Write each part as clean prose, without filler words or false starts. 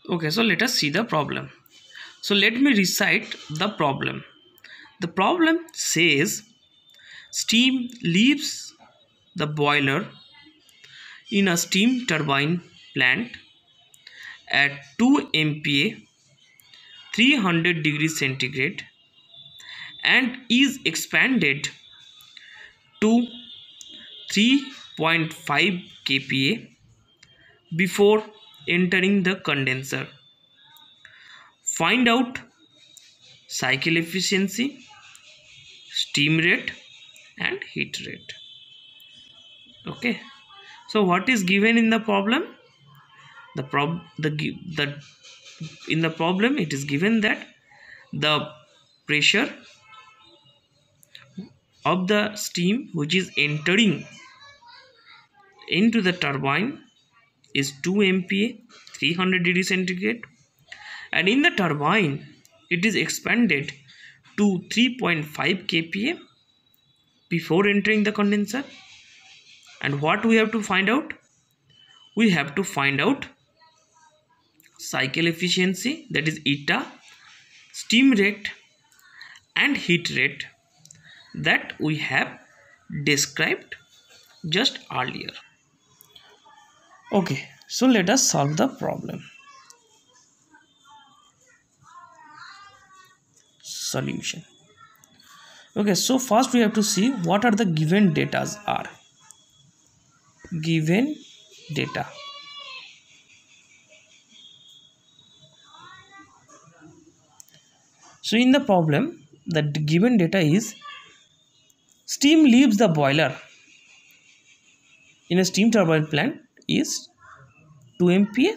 Okay, so let us see the problem. So let me recite the problem. The problem says steam leaves the boiler in a steam turbine plant at 2 MPa 300 degrees centigrade and is expanded to 3.5 kPa before entering the condenser. Find out cycle efficiency, steam rate and heat rate. Okay, so what is given in the problem? The in the problem it is given that the pressure of the steam which is entering into the turbine is 2 MPa 300 degree centigrade, and in the turbine it is expanded to 3.5 kPa before entering the condenser. And what we have to find out? We have to find out cycle efficiency, that is eta, steam rate and heat rate that we have described just earlier. Okay, so let us solve the problem. Solution. Okay, so first we have to see what are the given datas are. Given data. So in the problem, the given data is steam leaves the boiler in a steam turbine plant is 2 MPa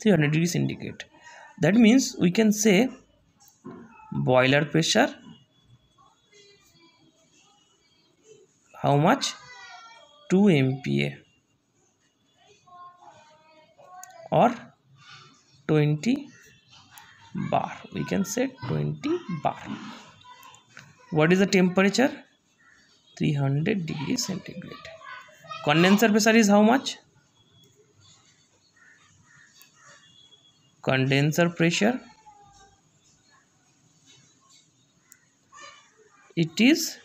300 degrees centigrade. That means we can say boiler pressure, how much? 2 MPa or 20 bar. We can say 20 bar. What is the temperature? 300 degrees centigrade. Condenser pressure is how much? Condenser pressure, it is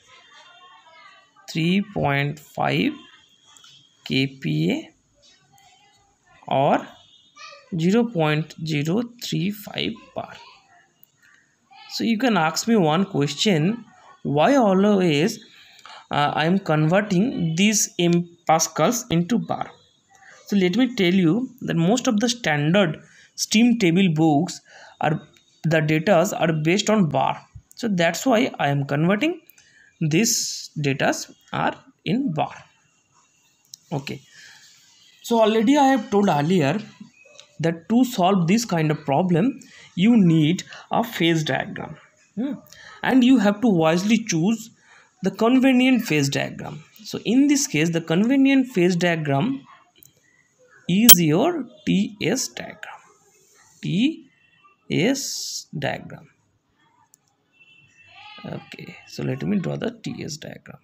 3.5 kPa or 0.035 bar. So you can ask me one question, why always I am converting these pascals into bar? So let me tell you that most of the standard steam table books are, the datas are based on bar. So that's why I am converting these datas are in bar. Okay. So already I have told earlier that to solve this kind of problem, you need a phase diagram. And you have to wisely choose the convenient phase diagram. So in this case, the convenient phase diagram is your TS diagram. TS diagram. Okay, so let me draw the TS diagram.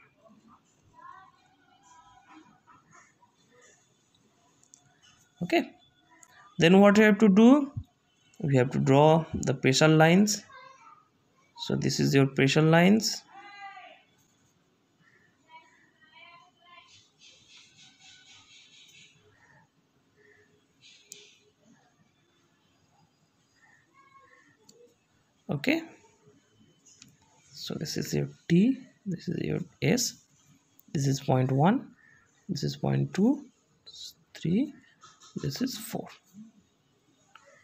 Okay, then what we have to do? We have to draw the pressure lines. So this is your pressure lines. Okay, so this is your T, this is your S, this is 0.1, this is 0.2, 3, this is 4,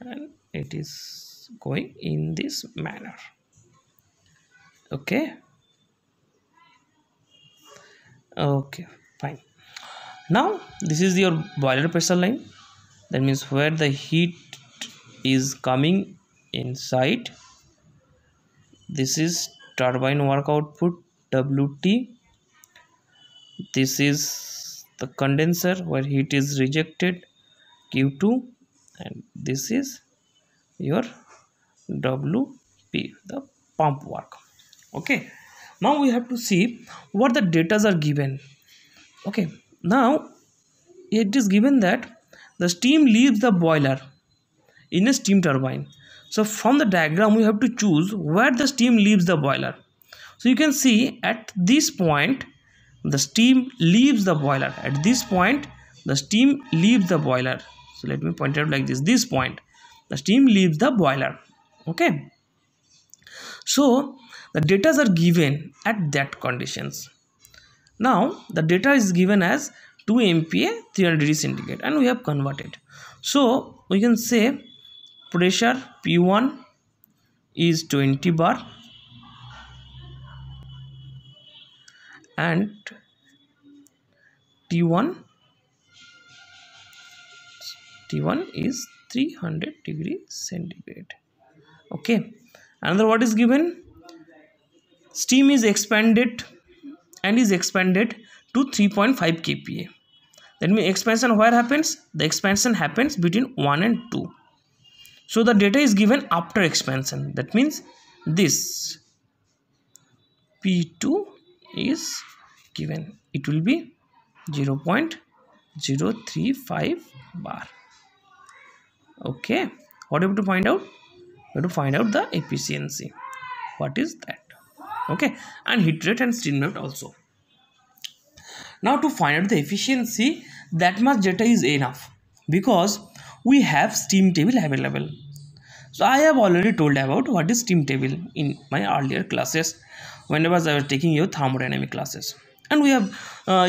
and it is going in this manner. Okay, okay, fine. Now this is your boiler pressure line, that means where the heat is coming inside. This is turbine work output WT. This is the condenser where heat is rejected Q2, and this is your WP, the pump work. Okay, now we have to see what the datas are given. Okay, now it is given that the steam leaves the boiler in a steam turbine. So from the diagram we have to choose where the steam leaves the boiler. So you can see at this point the steam leaves the boiler. At this point the steam leaves the boiler. So let me point out like this point the steam leaves the boiler. Okay, so the data are given at that conditions. Now the data is given as 2 MPa 300 degrees centigrade and we have converted. So we can say pressure P1 is 20 bar and T1 is 300 degrees centigrade. Okay, another what is given, steam is expanded and is expanded to 3.5 kPa. That means expansion where happens? The expansion happens between 1 and 2. So the data is given after expansion. That means this P2 is given. It will be 0.035 bar. Okay, what do we have to find out? We have to find out the efficiency. What is that? Okay, and heat rate and steam rate also. Now to find out the efficiency, that much data is enough because we have steam table available. So I have already told about what is steam table in my earlier classes whenever I was taking your thermodynamic classes, and we have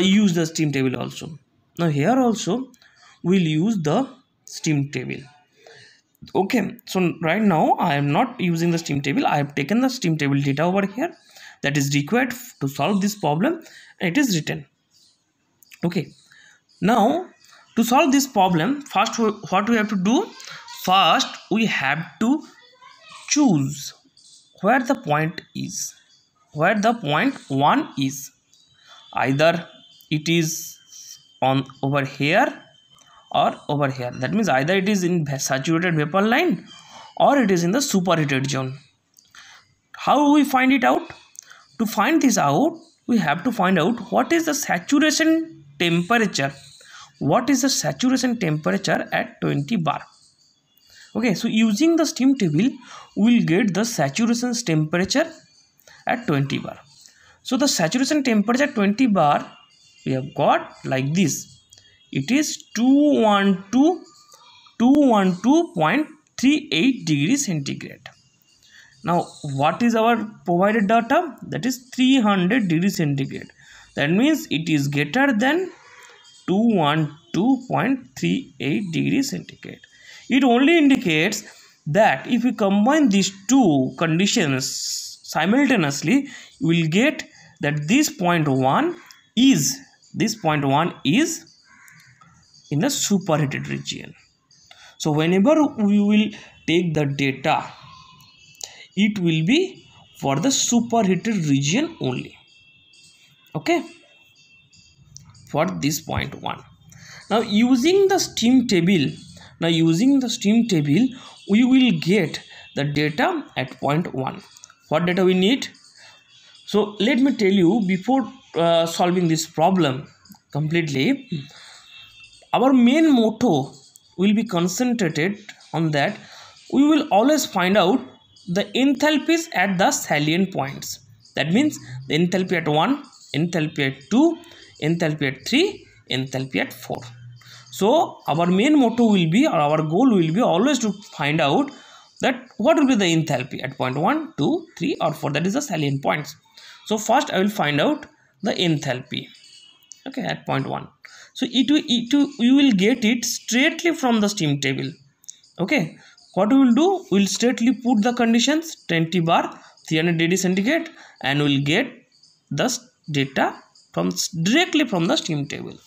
used the steam table also. Now here also we'll use the steam table. Okay, so right now I am not using the steam table. I have taken the steam table data over here that is required to solve this problem and it is written. Okay, now to solve this problem, first what we have to do, first we have to choose where the point is, where the point 1 is. Either it is on over here or over here. That means either it is in saturated vapor line or it is in the superheated zone. How do we find it out? To find this out, we have to find out what is the saturation temperature. What is the saturation temperature at 20 bar? Okay, so using the steam table, we will get the saturation temperature at 20 bar. So the saturation temperature at 20 bar we have got like this. It is 212.38 degrees centigrade. Now what is our provided data? That is 300 degrees centigrade. That means it is greater than 212.38 degrees centigrade. It only indicates that if we combine these two conditions simultaneously, you will get that this point 1 is in the superheated region. So whenever we will take the data, it will be for the superheated region only. Okay, for this point 1. Now using the steam table, we will get the data at point 1. What data we need? So let me tell you before solving this problem completely, our main motto will be concentrated on that. We will always find out the enthalpies at the salient points. That means the enthalpy at 1, enthalpy at 2, enthalpy at 3, enthalpy at 4. So our main motto will be, or our goal will be always to find out that what will be the enthalpy at point 1, 2, 3 or 4, that is the salient points. So first I will find out the enthalpy, okay, at point 1. So you will get it straightly from the steam table. Okay, what we will do, we will straightly put the conditions 20 bar 300 degrees centigrade and we will get the data directly from the steam table.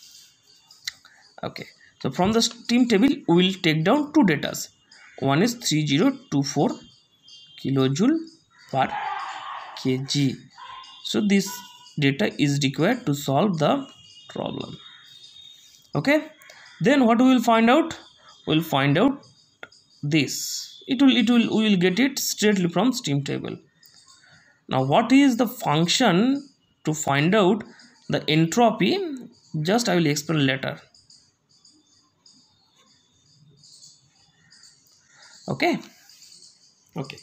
Okay, so from the steam table we will take down two datas. One is 3024 kilojoule per kg. So this data is required to solve the problem. Okay, then what we will find out? We will find out this. We will get it straightly from steam table. Now what is the function to find out the entropy? Just I will explain later. Okay. Okay.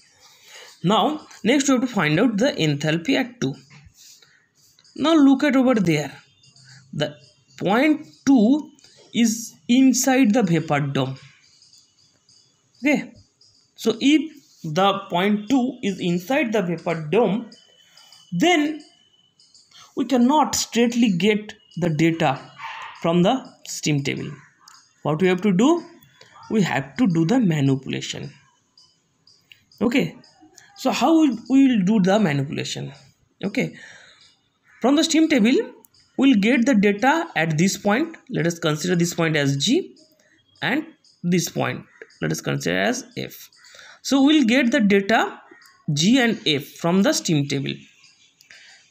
Now next we have to find out the enthalpy at 2. Now look at over there. The point 2 is inside the vapor dome. Okay. So if the point 2 is inside the vapor dome, then we cannot straightly get the data from the steam table. What we have to do? We have to do the manipulation. Okay. So how we will do the manipulation? Okay. From the steam table, we'll get the data at this point. Let us consider this point as G, and this point let us consider as F. So we'll get the data G and F from the steam table.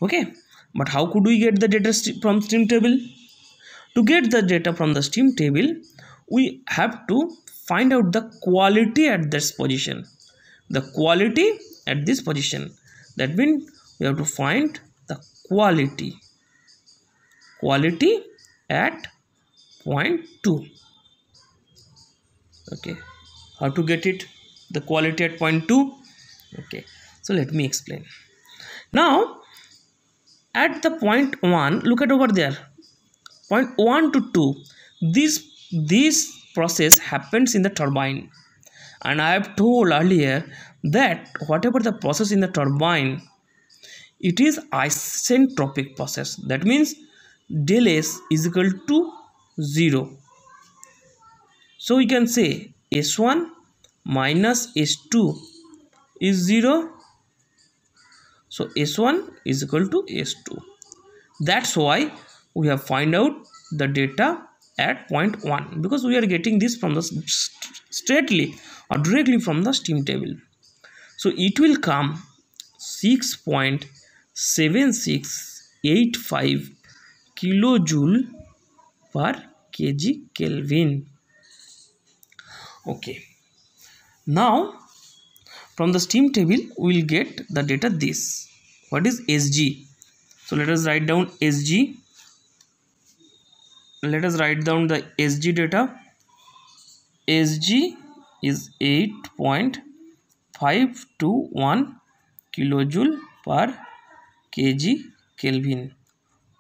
Okay. But how could we get the data from steam table? To get the data from the steam table, we have to find out the quality at this position. The quality at this position. That means we have to find the quality at point 2. Okay. How to get it? The quality at point 2. Okay. So let me explain. Now at the point 1, look at over there. Point 1 to 2. This process happens in the turbine. And I have told earlier that whatever the process in the turbine, it is isentropic process. That means del S is equal to 0. So we can say S1 minus S2 is 0. So S1 is equal to S2. That's why we have find out the data at point 1, because we are getting this from the straightly or directly from the steam table. So it will come 6.7685 kilojoule per kg Kelvin. Okay. Now from the steam table we will get the data this. What is Sg? So let us write down Sg. Let us write down the Sg data. Sg is 8.521 kilojoule per kg Kelvin.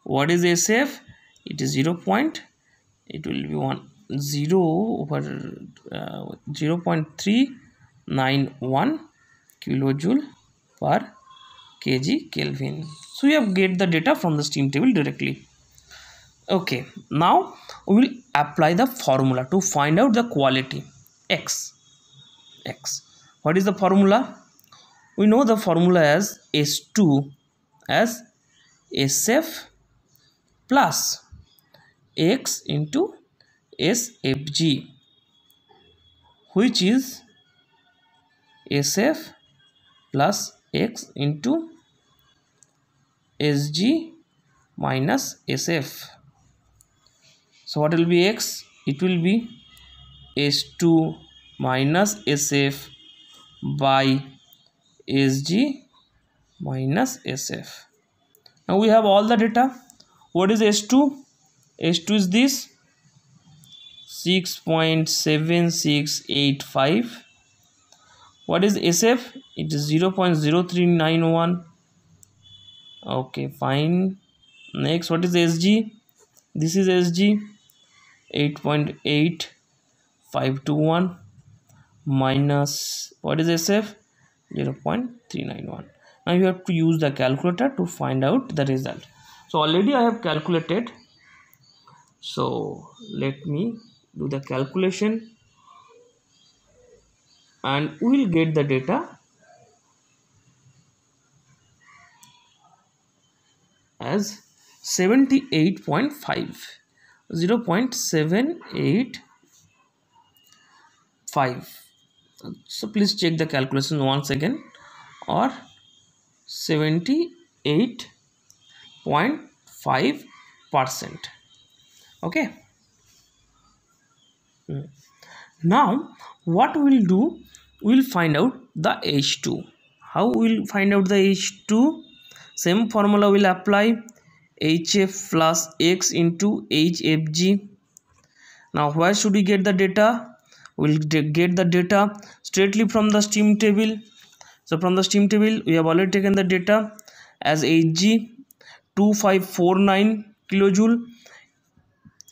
What is SF? It is 0. It will be 0 over 0.391 kilojoule per kg Kelvin. So you have get the data from the steam table directly. Okay, now we will apply the formula to find out the quality X. What is the formula? We know the formula as S2 as SF plus X into SFG, which is SF plus X into Sg minus SF. So what will be X? It will be S2 minus SF by Sg minus SF. Now we have all the data. What is S2? S2 is this 6.7685. What is SF? It is 0.0391. Okay, fine. Next, what is Sg? This is Sg 8.8521 minus what is SF? 0.391. Now you have to use the calculator to find out the result. So already I have calculated. So let me do the calculation and we will get the data as 78.5, 0.785. So please check the calculation once again, or 78.5%. Okay. Now what we will do, we will find out the H2. How we will find out the H2? Same formula will apply, HF plus X into HFG. Now where should we get the data? we'll get the data straightly from the steam table. So from the steam table we have already taken the data as Hg 2549 kilojoule,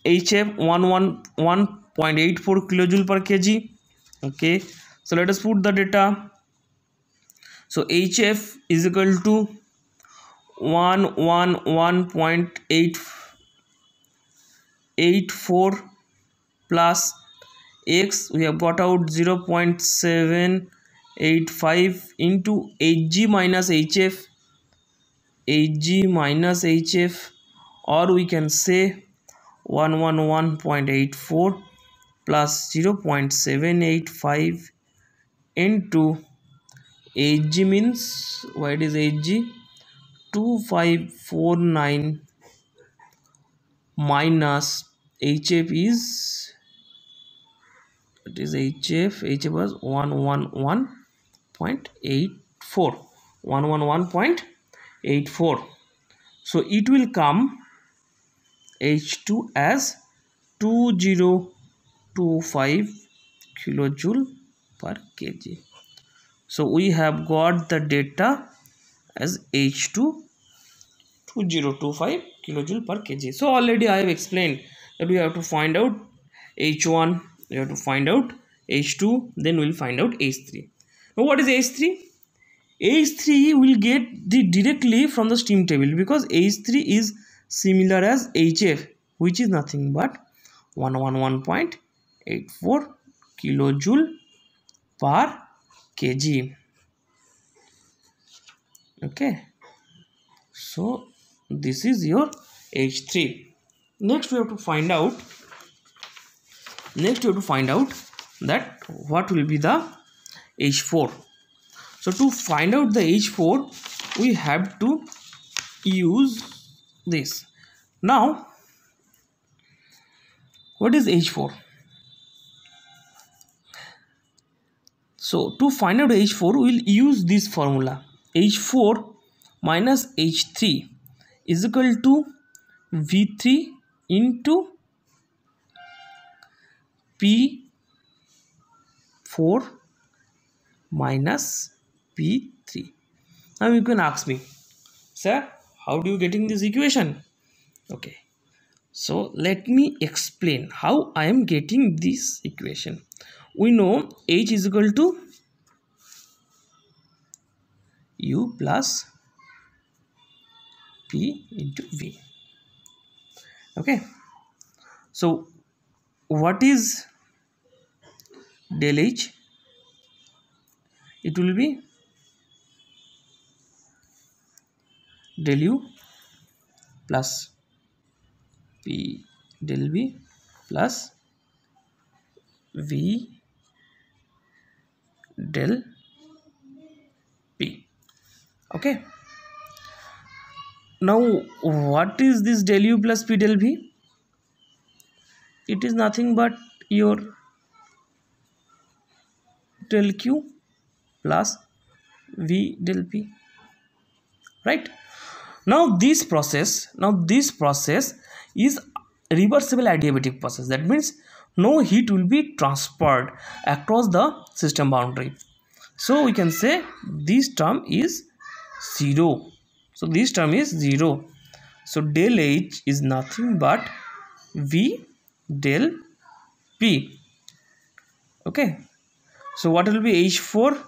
HF 111.84 kilojoule per kg. Okay, so let us put the data. So HF is equal to 111.84 plus X, we have got out 0.785 into Hg minus HF, or we can say 111.84 plus 0.785 into Hg means, what is Hg? 2549 minus HF is, it is HF was 111.84. So it will come H2 as 2025 kilojoule per kg. So we have got the data as H2 2025 kilojoule per kg. So already I have explained that we have to find out H1, we have to find out H2, then we will find out H3. Now what is H3? H3 will get directly from the steam table, because H3 is similar as HF, which is nothing but 111.84 kilojoule per kg. Okay, so this is your H3. Next we have to find out that what will be the H4. So to find out the H4 we have to use this. Now what is H4? So to find out H4 we will use this formula. H4 minus H3 is equal to V3 into P4 minus P3. Now you can ask me, sir, how do you getting this equation? Okay, so let me explain how I am getting this equation. We know H is equal to U plus P into V. Okay, so what is del H? It will be del U plus P del V plus V del P. Okay, now what is this del U plus P del V? It is nothing but your del Q plus V del P, right? Now this process is reversible adiabatic process. That means no heat will be transferred across the system boundary. So we can say this term is 0. So this term is 0. So del H is nothing but V del P. Okay, so what will be H4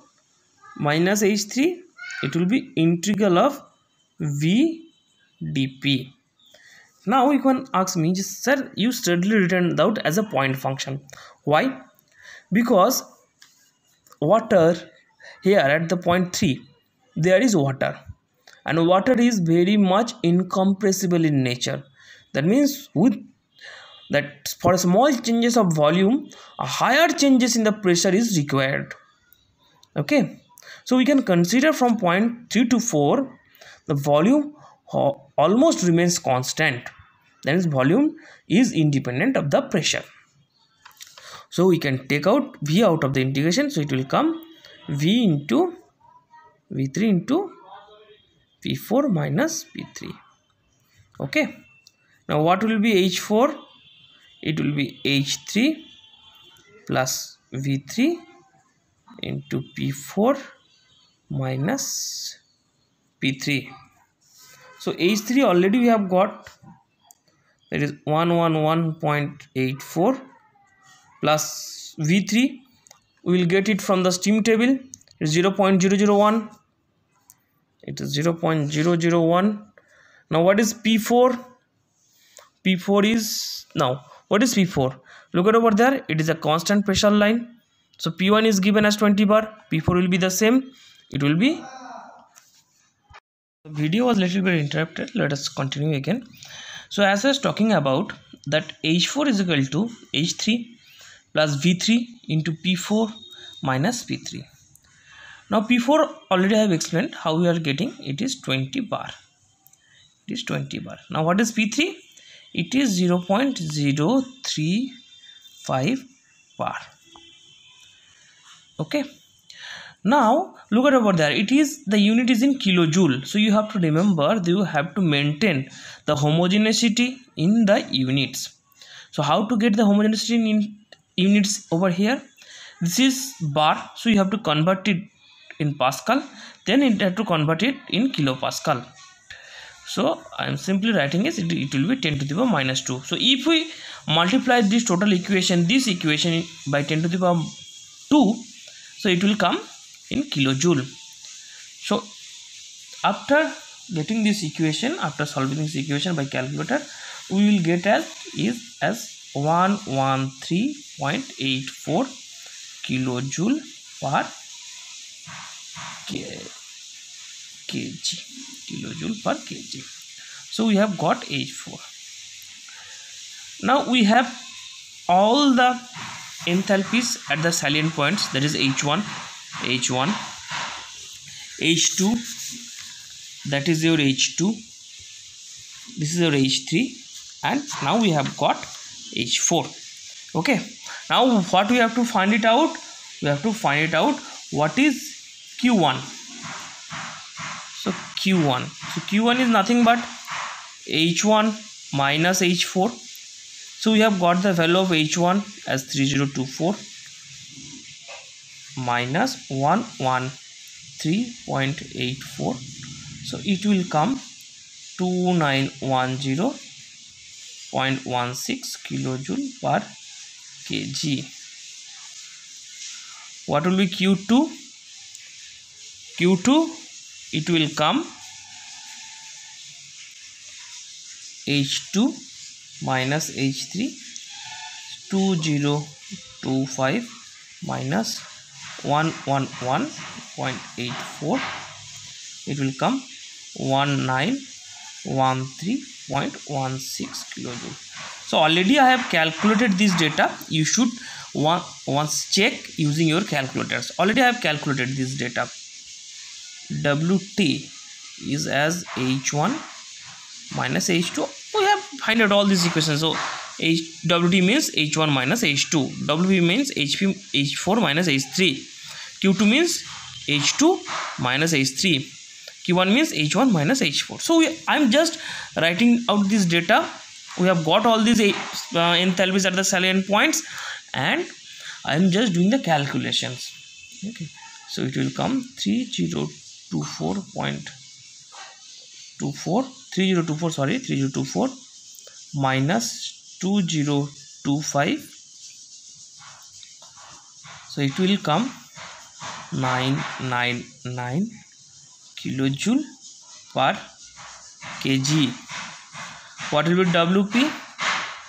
minus H3? It will be integral of V dP. Now you can ask me, sir, you steadily written out as a point function. Why? Because water here at the point 3, there is water, and water is very much incompressible in nature. That means with that for small changes of volume, a higher changes in the pressure is required. Okay, so we can consider from point 3 to 4 the volume almost remains constant. That is, volume is independent of the pressure. So we can take out V out of the integration, so it will come V into V3 into P4 minus P3. Okay, now what will be H4? It will be H3 plus V3 into P4 minus P3. So H3 already we have got, that is 111.84 plus V3, we will get it from the steam table, it is 0.001. It is 0.001. Now what is P4? P4 is, now what is P4? Look at over there, it is a constant pressure line. So P1 is given as 20 bar, P4 will be the same, it will be. The video was little bit interrupted, let us continue again. So as I was talking about that H4 is equal to H3 plus V3 into P4 minus P3. Now P4 already I have explained how we are getting, it is 20 bar. It is 20 bar. Now what is P3? It is 0.035 bar. Okay. Now look at over there, it is, the unit is in kilojoule. So you have to remember that you have to maintain the homogeneity in the units. So how to get the homogeneity in units over here? This is bar, so you have to convert it in Pascal, then you have to convert it in kilopascal. So I am simply writing it will be 10 to the power minus 2. So if we multiply this total equation, this equation by 10 to the power 2, so it will come in kilojoule. So after getting this equation, after solving this equation by calculator, we will get as 113.84 kilojoule per kg, kilojoule per kg. So we have got H4. Now we have all the enthalpies at the salient points, that is H1, H2, that is your H2, this is your H3, and now we have got H4. Okay, now what we have to find it out? We have to find it out what is Q1. So Q1 is nothing but H1 minus H4. So we have got the value of H1 as 3024 minus 113.84. So it will come 2910.16 kilojoule per kg. What will be Q2? Q2, it will come H2 minus H3, 2025 minus 111.84, it will come 1913.16 kilojoule. So already I have calculated this data. You should once check using your calculators. Already I have calculated this data. WT is as H1 minus H2. We have find out all these equations. So WT means H1 minus H2, WP means H4 minus H3, Q2 means H2 minus H3, Q1 means H1 minus H4. So I am just writing out this data. We have got all these enthalpies at the salient points, and I am just doing the calculations. Okay, so it will come 3024 minus 2025. So it will come 999 kilojoule per kg. What will be WP?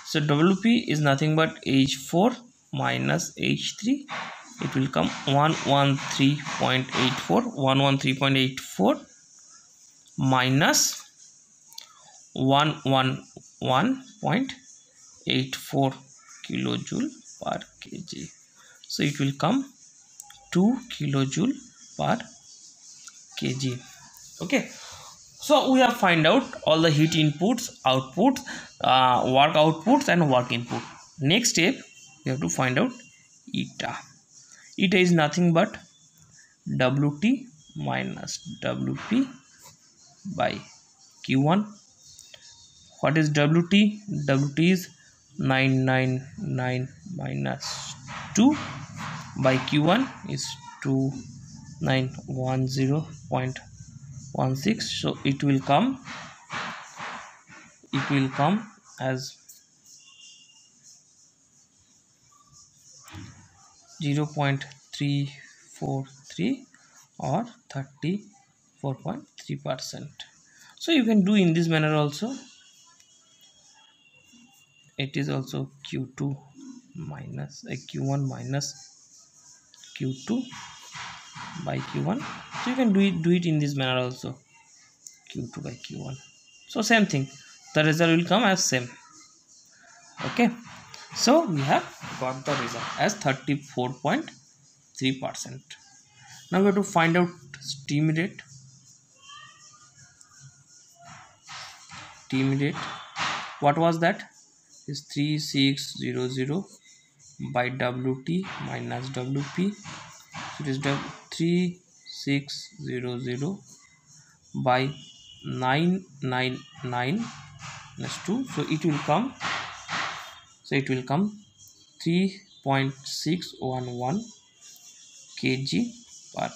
So WP is nothing but H4 minus H3. It will come 113.84 minus 111.84 kilojoule per kg. So it will come 2 kilojoule per kg. Okay, so we have find out all the heat inputs, outputs, work outputs and work input. Next step, we have to find out eta. Eta is nothing but WT minus WP by Q1. What is WT? WT is 999 minus 2 by Q1 is 2910.16. so it will come as 0.343 or 34.3%. so you can do in this manner also. It is also Q2 minus Q1 minus Q2 by Q1. So you can do it in this manner also, Q2 by Q1. So same thing, the result will come as same. Okay, so we have got the result as 34.3%. now we have to find out steam rate. What was that? Is 3600 by WT minus WP. So it is 3600 by 999 plus 2. So it will come 3.611 kg per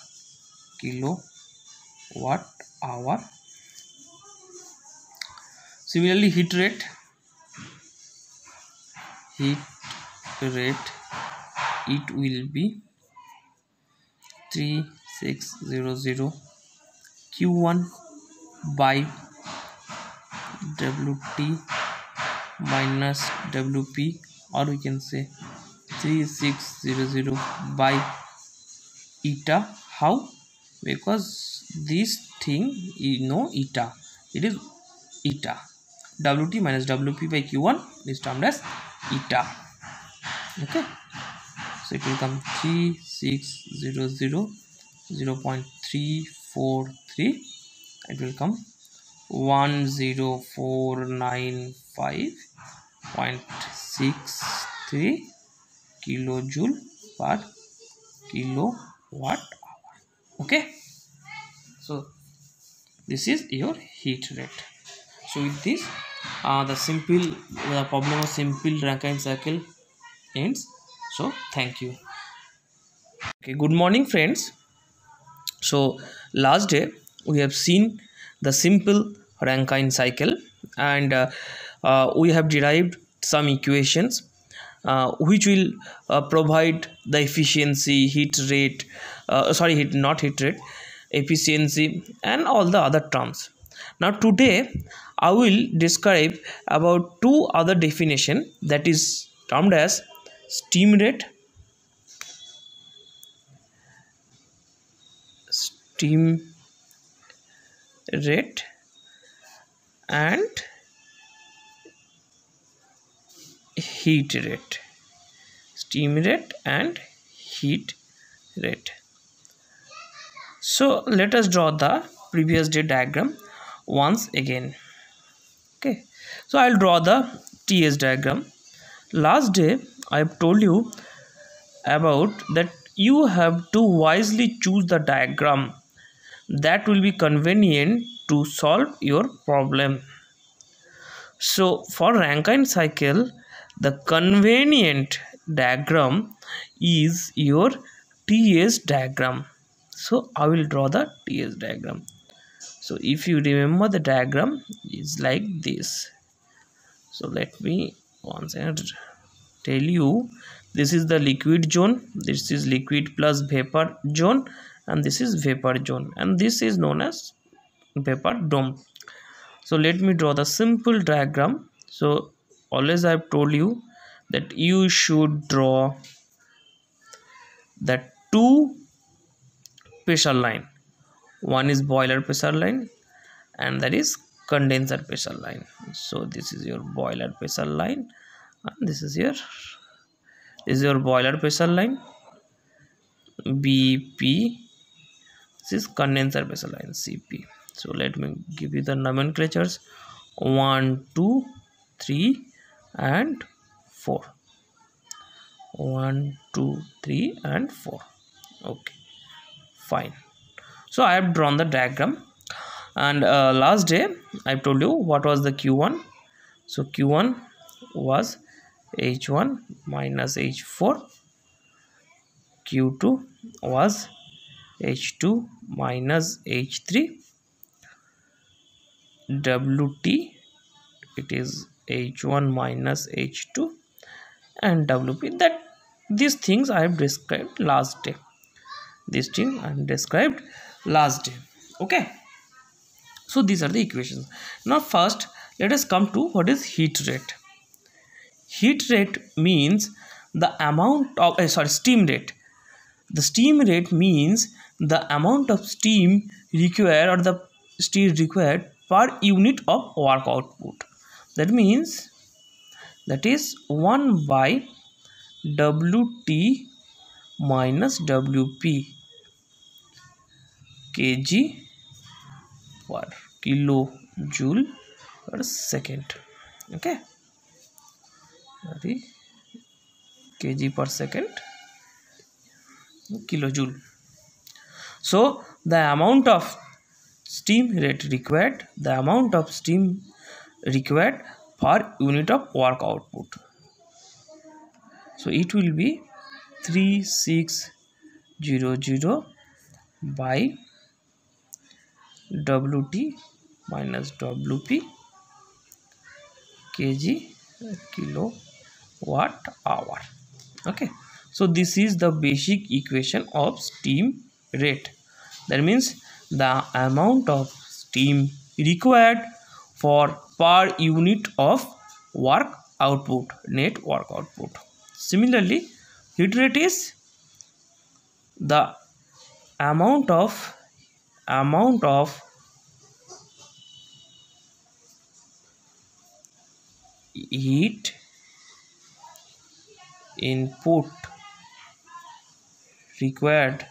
kilowatt hour. Similarly, heat rate it will be 3600 Q1 by WT minus WP, or we can say 3600 by eta. How? Because this thing eta, it is eta. WT minus WP by Q1 is termed as eta. Okay, so it will come 3600 0.343. it will come 10495.63 kilojoule per kilowatt hour. Okay, so this is your heat rate. So with this the problem of simple Rankine cycle ends. So thank you. Okay, good morning friends. So last day we have seen the simple Rankine cycle, and we have derived some equations which will provide the efficiency, efficiency and all the other terms. Now today I will describe about two other definition, that is termed as steam rate and heat rate. So let us draw the previous day diagram once again. Okay, so I'll draw the TS diagram. Last day I have told you about that you have to wisely choose the diagram that will be convenient to solve your problem. So for Rankine cycle, the convenient diagram is your TS diagram. So I will draw the TS diagram. So if you remember, the diagram is like this. So let me once again tell you, this is the liquid zone, this is liquid plus vapor zone, and this is vapor zone, and this is known as vapor dome. So let me draw the simple diagram. So always I have told you that you should draw the two pressure line. One is boiler pressure line and that is condenser pressure line. So this is your boiler pressure line and this is your boiler pressure line BP. This is condenser pressure line CP. So let me give you the nomenclatures: 1, 2, 3 and 4. 1, 2, 3 and 4. Okay, fine. So I have drawn the diagram, and last day I told you what was the Q1. So Q1 was H1 minus H4 Q2 was H2 minus H3. WT, it is H1 minus H2, and WP, that these things I have described last day. These things I have described last day. Okay, so these are the equations. Now first let us come to what is heat rate. Heat rate means the amount of steam rate. The steam rate means the amount of steam required, or the steam required per unit of work output. That means that is 1 by WT minus WP kg per kilojoule per second. Okay, that is kg per second, kilojoule. So the amount of steam rate required, the amount of steam required per unit of work output. So it will be 3600 by WT minus WP kg kilowatt hour. Okay, so this is the basic equation of steam rate. That means the amount of steam required for per unit of work output, net work output. Similarly, heat rate is the amount of heat input required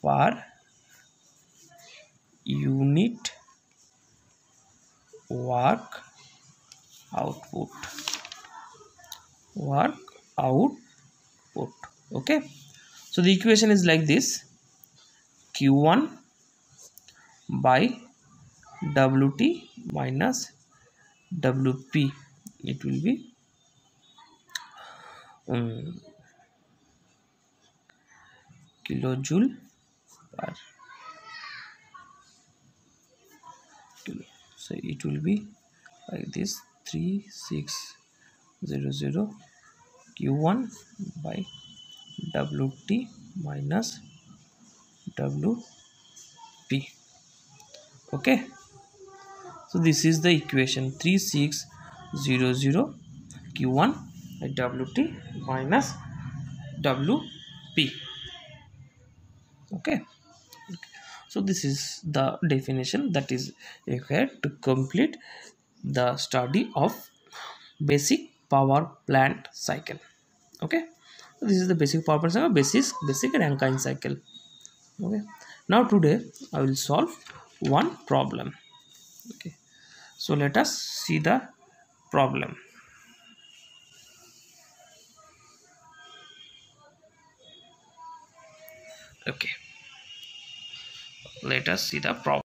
per unit work output. Okay, so the equation is like this: Q1 by WT minus WP, it will be kilojoule per kilo. So it will be like this: 3600 Q1 by WT minus WP. Okay, so this is the equation: 3600 Q1 by WT minus WP. Okay, so this is the definition that is required to complete the study of basic power plant cycle. Okay, so this is the basic power plant cycle, basic Rankine cycle. Okay, now today I will solve one problem. Okay, so let us see the problem. Okay, let us see the problem.